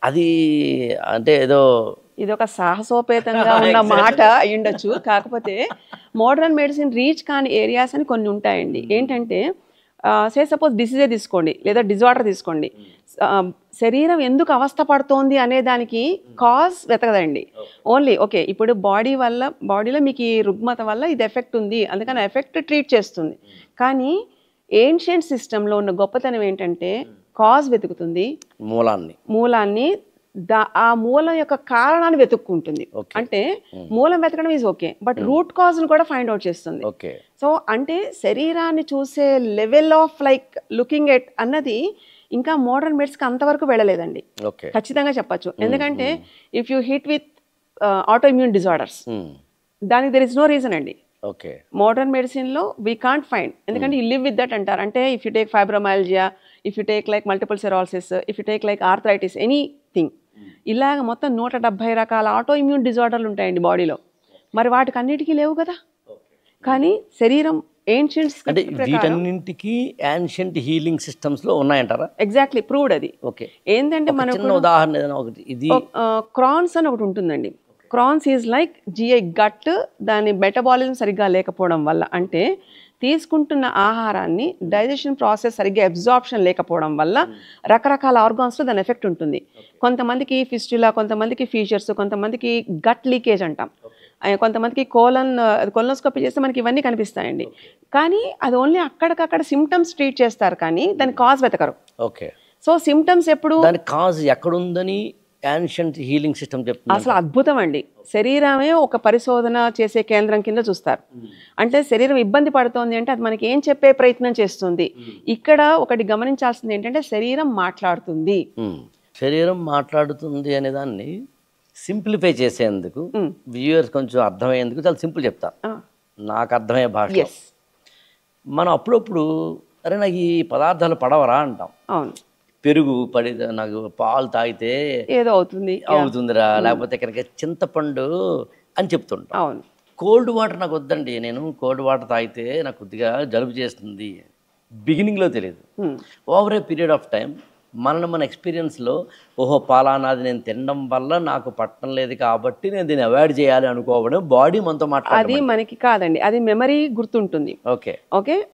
అది అంటే ఏదో ఇదొక సాహసోపేతంగా ఉన్న మాట అయ్యుండొచ్చు. కాకపోతే మోడర్న్ మెడిసిన్ రీచ్ కాని ఏరియాస్ అని కొన్ని ఉంటాయండి. ఏంటంటే సే సపోజ్ డిసీజే తీసుకోండి లేదా డిజార్డర్ తీసుకోండి. శరీరం ఎందుకు అవస్థ పడుతోంది అనే దానికి కాజ్ వెతకదండి. ఓన్లీ ఓకే ఇప్పుడు బాడీలో మీకు ఈ రుగ్మత వల్ల ఇది ఎఫెక్ట్ ఉంది, అందుకని ఎఫెక్ట్ ట్రీట్ చేస్తుంది. కానీ ఏన్షియంట్ సిస్టంలో ఉన్న గొప్పతనం ఏంటంటే కాజ్ వెతుకుతుంది, మూలాన్ని ఆ మూలం యొక్క కారణాన్ని వెతుక్కుంటుంది. అంటే మూలం వెతకడం is okay, but root cause ను కూడా ఫైండ్ అవుట్ చేస్తుంది. సో అంటే శరీరాన్ని చూసే level of like looking at అన్నది ఇంకా మోడర్న్ మెడిసిన్ అంతవరకు వెళ్ళలేదండి, ఖచ్చితంగా చెప్పచ్చు. ఎందుకంటే if you hit with autoimmune disorders, దానికి దెర్ ఇస్ నో రీజన్ అండి. మోడర్న్ మెడిసిన్ లో వీ కాంట్ ఫైండ్, ఎందుకంటే యూ లివ్ విత్ దట్ అంటారు. అంటే if you take fibromyalgia, if you take like multiple sclerosis, if you take like arthritis, anything, ఇలాగ మొత్తం 170 రకాల auto immune డిజార్డర్లు ఉంటాయండి బాడీలో. మరి వాటికి అన్నిటికీ లేవు కదా. కానీ శరీరం ఏన్షియంట్స్ అంటే వీటన్నింటికి యాన్షియంట్ హీలింగ్ సిస్టమ్స్ లో ఉన్నాయంటారా? ఎగ్జాక్ట్లీ ప్రూవ్డ్ అది. ఏంటంటే మనకు ఉదాహరణ ఒకటి ఇది క్రాన్స్ అని ఒకటి ఉంటుందండి. Crohn's is like GI gut, దాని మెటబాలిజం సరిగ్గా లేకపోవడం వల్ల, అంటే తీసుకుంటున్న ఆహారాన్ని డైజెషన్ ప్రాసెస్ సరిగ్గా అబ్జార్ప్షన్ లేకపోవడం వల్ల రకరకాల ఆర్గాన్స్లో దాని ఎఫెక్ట్ ఉంటుంది. కొంతమందికి ఫిస్టులా, కొంతమందికి ఫీచర్స్, కొంతమందికి గట్ లీకేజ్ అంటాం, కొంతమందికి కొలనోస్కోపీ చేస్తే మనకి ఇవన్నీ కనిపిస్తాయండి. కానీ అది ఓన్లీ అక్కడికక్కడ సిమ్టమ్స్ ట్రీట్ చేస్తారు, కానీ దాని కాజ్ వెతకరు. సో సిమ్టమ్స్ ఎప్పుడు దాని కాజ్ ఎక్కడుందని యాన్షియంట్ హీలింగ్ సిస్టమ్ చెప్తుంది. అసలు అద్భుతం అండి. శరీరమే ఒక పరిశోధన చేసే కేంద్రం కింద చూస్తారు. అంటే శరీరం ఇబ్బంది పడుతోంది అంటే అది మనకి ఏం చెప్పే ప్రయత్నం చేస్తుంది. ఇక్కడ ఒకటి గమనించాల్సింది ఏంటంటే శరీరం మాట్లాడుతుంది. శరీరం మాట్లాడుతుంది అనే దాన్ని సింప్లిఫై చేసేందుకు, వ్యూయర్స్ కొంచెం అర్థమయ్యేందుకు చాలా సింపుల్ చెప్తా, నాకు అర్థమయ్యే భాష. మనం అప్పుడప్పుడు అరే నాకు ఈ పదార్థాలు పడవరా అంటాం. అవును, పెరుగు పడి నాకు పాలు తాగితే ఏదో అవుతుందిరా, లేకపోతే కనుక చింతపండు అని చెప్తుంటాం. అవును, కోల్డ్ వాటర్ నాకు వద్దండి, నేను కోల్డ్ వాటర్ తాగితే నాకు కొద్దిగా జలుబు చేస్తుంది. బిగినింగ్లో తెలియదు, over a period of time మన ఎక్స్పీరియన్స్లో ఓహో పాలానాది నేను తినడం వల్ల నాకు పట్టడం లేదు కాబట్టి నేను దీన్ని అవాయిడ్ చేయాలి అనుకోవడం బాడీ మనతో మాట్లాడాలి. అది మనకి కాదండి, అది మెమరీ గుర్తుంటుంది. ఓకే,